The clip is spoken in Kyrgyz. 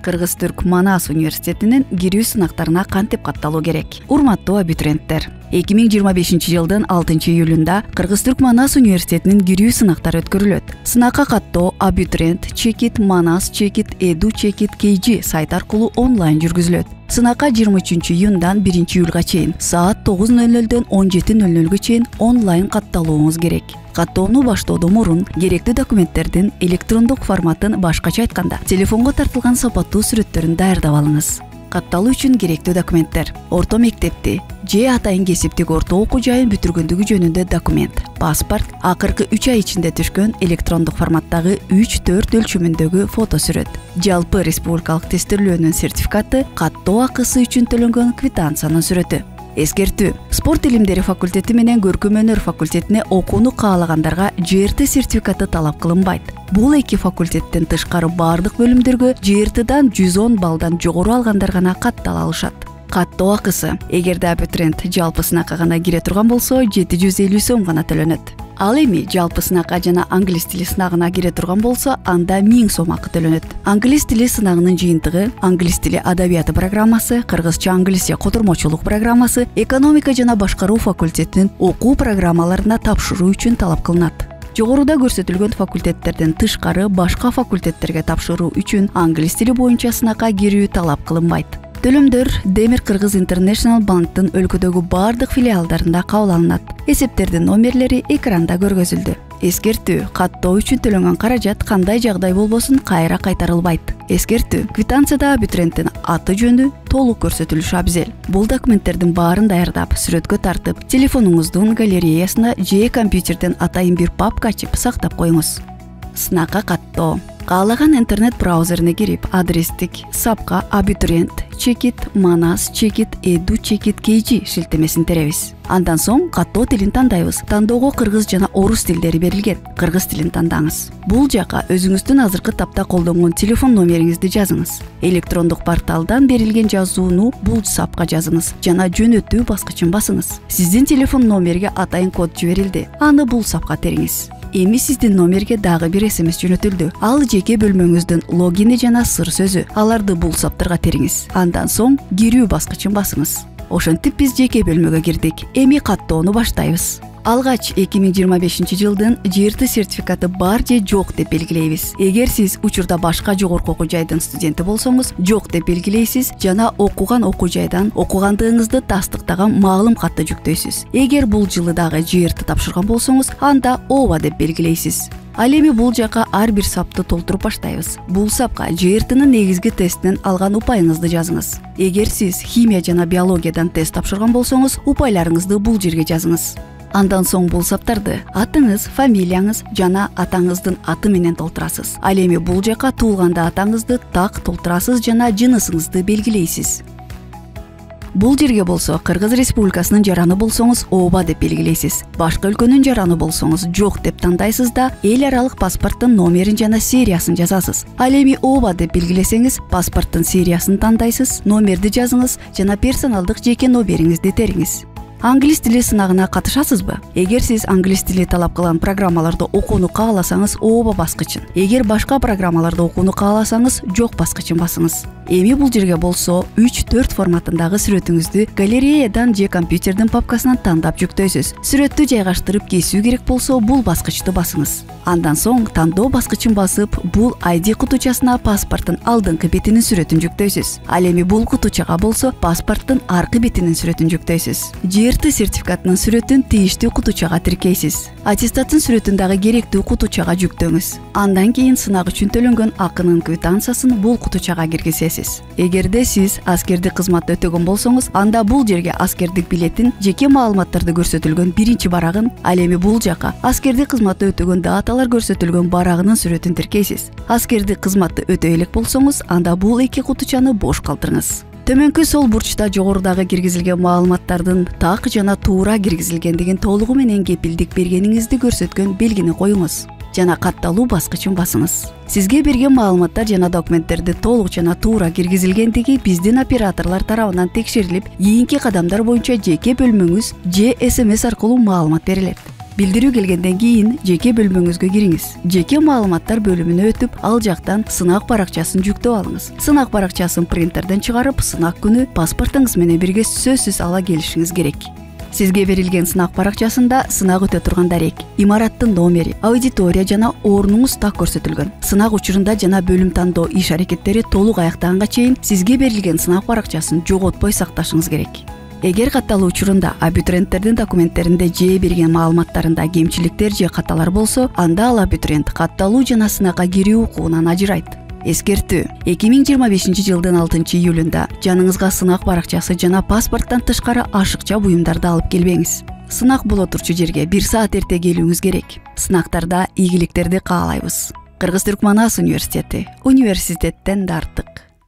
Кыргыз-Түрк Манас университетинин кирүү сынактарына кантип катталуу керек? Урматтуу абитуриенттер, 2025 жылдын 6 июлунда Кыргыз-Түрк Манас университетинин кирүү сынактары өткөрүлөт. Сынакка каттоо абитуриент Чекит Манас Чекит Edu Чекит KG сайт аркылуу онлайн жүргүзүлөт. Сынакка 23 июндан 1 июлга чейин саат 9:00дөн 17:00га чейин онлайн катталууңуз керек. Каттоону баштоодон мурун керектүү документтердин электрондук форматын, башкача айтканда, телефонго тартылган сапаттуу сүрөттөрүн даярдап алыңыз. Катталуу үчүн керектүү документтер: орто мектепти же атайын кесиптик орто окуу жайын бүтүргөндүгү жөнүндө документ, паспорт, акыркы 3 ай ичинде түшкөн электрондук форматтагы 3-4 өлчөмүндөгү фотосүрөт, жалпы республикалык тестирлөөнүн сертификаты, каттоо акысы үчүн төлөнгөн квитанциянын сүрөтү. Эскертүү: спорт илимдери факультети менен көркөм өнөр факультетине окууну каалагандарга ЖРТ сертификаты талап кылынбайт. Бул эки факультеттен тышкары бардык бөлүмдөргө ЖРТдан 110 баллдан жогору алгандар гана каттала алышат. Каттоо акысы: эгерде абитуриент жалпы сынакка гана кире турган болсо 750 сом гана төлөнөт. Ал эми жалпы сынакка жана англис тили сынагына кире турган болсо, анда 1000 сом акы төлөнөт. Англис тили сынагынын жыйынтыгы: англис тили адабияты программасы, кыргызча-англисче котормочулук программасы, экономика жана башкаруу факультетинин окуу программаларына тапшыруу үчүн талап кылынат. Жогоруда көрсөтүлгөн факультеттерден тышкары башка факультеттерге тапшыруу үчүн англис тили боюнча сынакка кирүү талап кылынбайт. Төлөмдөр Демир Кыргыз International банктын өлкөдөгү бардык филиалдарында кабыл алынат. Эсептердин номерлери экранда көргөзүлдү. Эскертүү: каттоо үчүн төлөнгөн каражат кандай жагдай болбосун кайра кайтарылбайт. Эскертүү: квитанцияда абитуриенттин аты жөнү толук көрсөтүлүшү абзел. Бул документтердин баарын даярдап, сүрөткө тартып, телефонуңуздун галереясына же компьютерден атайын бир папка ачып сактап коюңуз. Сынакка каттоо: каалаган интернет браузерине кирип, адрестик сапка абитуриент Чекит Манас Чекит Edu Чекит KG шилтемесин теребиз. Андан соң каттоо тилин тандайбыз. Тандоого кыргыз жана орус тилдери берилген. Кыргыз тилин тандаңыз. Бул жака өзүңүздүн азыркы тапта колдонгон телефон номериңизди жазыңыз. Электрондук порталдан берилген жазууну бул сапка жазыңыз жана жөнөтүү баскычын басыңыз. Сиздин телефон номерге атайын код жиберилди. Аны бул сапка териңиз. Эми сиздин номерге дагы бир SMS жөнөтүлдү. Ал жеке бөлмөңүздүн логини жана сыр сөзү. Аларды бул саптарга териңиз. Андан соң кирүү баскычын басыңыз. Ошентип биз жеке бөлмөгө кирдик. Эми каттоону баштайбыз. Алгач 2025 жылдын ЖРТ сертификаты бар же жок деп белгилейбиз. Эгер сиз учурда башка жогорку окуу жайдын студенти болсоңуз, жок деп белгилейсиз жана окуган окуу жайдан окугандыгыңызды тастыктаган маалым катты жүктөйсүз. Эгер бул жылы дагы ЖРТ тапшырган болсоңуз, анда ооба деп белгилейсиз. Ал эми бул жака ар бир сапты толтуруп баштайбыз. Бул сапка ЖРТнын негизги тестинен алган упайыңызды жазыңыз. Эгер сиз химия жана биологиядан тест тапшырган болсоңуз, упайларыңызды бул жерге жазыңыз. Андан соң бул саптарды атыңыз, фамилияңыз жана атаңыздын аты менен толтурасыз. Ал эми бул жака туулганда атаңызды так толтурасыз жана жынысыңызды белгилейсиз. Бул жерге болсо Кыргыз Республикасынын жараны болсоңуз ооба деп белгилейсиз. Башка өлкөнүн жараны болсоңуз жок деп тандайсыз да эл аралык паспорттун номерин жана сериясын жазасыз. Ал эми ооба деп белгилесеңиз, паспорттун сериясын тандайсыз, номерди жазыңыз жана персоналдык жеке номериңизди териңиз. Англис тили сынагына катышасызбы? Эгер сиз англис тили талап кылган программаларды окууну кааласаңыз, ооба баскычын. Эгер башка программаларды окууну кааласаңыз, жок баскычын басыңыз. Эми бул жерге болсо 3-4 форматындагы сүрөтүңүздү галереядан же компьютердин папкасынан тандап жүктөйсүз. Сүрөттү жайгаштырып кесүү керек болсо, бул баскычты басыңыз. Андан соң тандоо баскычын басып, бул ID кутучасына паспорттун алдыңкы бетинин сүрөтүн жүктөйсүз. Ал эми бул кутучага болсо, паспорттун аркы бетинин сүрөтүн жүктөйсүз. ЖРТ сертификатынын сүрөтүн тийиштүү кутучага тиркейсиз. Аттестаттын сүрөтүн дагы керектүү кутучага жүктөңүз. Андан кийин сынак үчүн төлөнгөн акынын квитанциясын бул кутучага киргизесиз. Эгерде сиз аскердик кызматты өтөгөн болсоңуз, анда бул жерге аскердик билетин, жеке маалыматтарды көрсөтүлгөн биринчи барагын, ал эми бул жака аскердик кызматты өтөгөн даталар көрсөтүлгөн барагынын сүрөтүн тиркейсиз. Аскердик кызматты өтө элек болсоңуз, анда бул эки кутучаны бош калтырыңыз. Төмөнкү сол бурчта жогорудагы киргизилген маалыматтардын так жана туура киргизилгендигин толугу менен кепилдик бергениңизди көрсөткөн белгини коюңуз жана катталуу баскычын басыңыз. Сизге берген маалыматтар жана документтерди толук жана туура киргизилгендиги биздин операторлор тарабынан текшерилип, кийинки кадамдар боюнча жеке бөлмөңүз же SMS аркылуу маалымат берилет. Билдирүү келгенден кийин жеке бөлмөңүзгө кириңиз. Жеке маалыматтар бөлүмүнө өтүп, ал жактан сынак баракчасын жүктөп алыңыз. Сынак баракчасын принтерден чыгарып, сынак күнү паспортуңуз менен бирге сөзсүз ала келишиңиз керек. Сизге берилген сынак баракчасында сынак өтө турган дарек, имараттын номери, аудитория жана орнуңуз так көрсөтүлгөн. Сынак учурунда жана бөлүм тандоо иш аракеттери толук аяктаганга чейин сизге берилген сынак баракчасын жоготпой сакташыңыз керек. Эгер катталуу учурунда абитуриенттердин документтеринде же берген маалыматтарында кемчиликтер же каталар болсо, анда ал абитуриент катталуу жана сынакка кирүү укугунан ажырайт. Эскертүү: 2025-жылдын 6-июлунда жаныңызга сынак баракчасы жана паспорттон тышкары ашыкча буюмдарды алып келбеңиз. Сынак боло турчу жерге 1 саат эрте келүүңүз керек. Сынактарда ийгиликтерди каалайбыз. Кыргыз-Түркман ас университети, университеттен да артык.